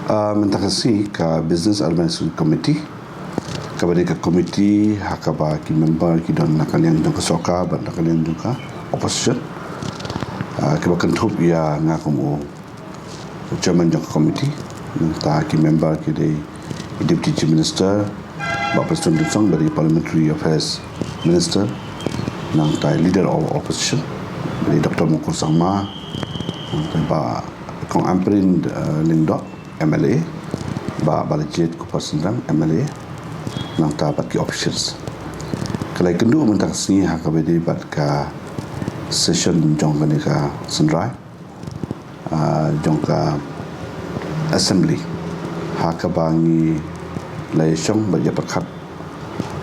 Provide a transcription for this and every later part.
Minta kasih ke Business Advisory Committee, kepada ke komiti hakaba ki member ki don nakan yang jong kesoka ban nakan yang jong opposition ke bakan thup ya ngakum chairman jong committee ta ki member ki de deputy chief minister ba president song dari parliamentary affairs minister nang ta leader of opposition dari dr mukur sama ba kong amprin lingdok MLA ba balajet ku persendang MLA nang tapat ki officials kalai kendu mentang sini hakabedi bat ka session jong ka Synrai jong ka assembly hakabangi laisong ba ya perkat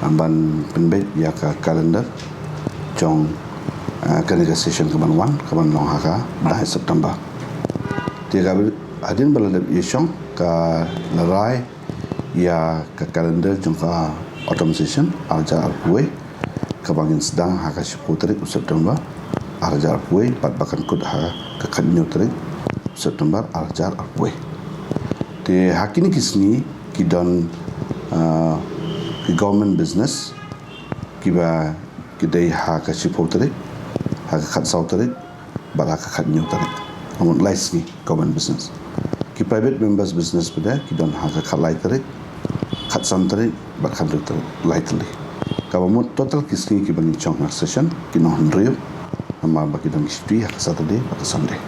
amban penbet ya ka calendar jong ka session kaman long haka 10 September tiga adin baladap yesong ka larai ya ke kalender jangka automation arja arpue kabangin sedang haka siputrik September arja arpue pat bakan kut ha ke kanyo trik September arja arpue te hakini kisni kidon ki government business kiba kidai ha ka siputrik ha ka khat sautrik ba ha ka kanyo trik amun laisni government business ki private members business pada kidon ha ka khalai trik khat santri bakhan lightly kamu total kisni ki bani chong session ki no hendrio amma baki dang history ha Saturday ha Sunday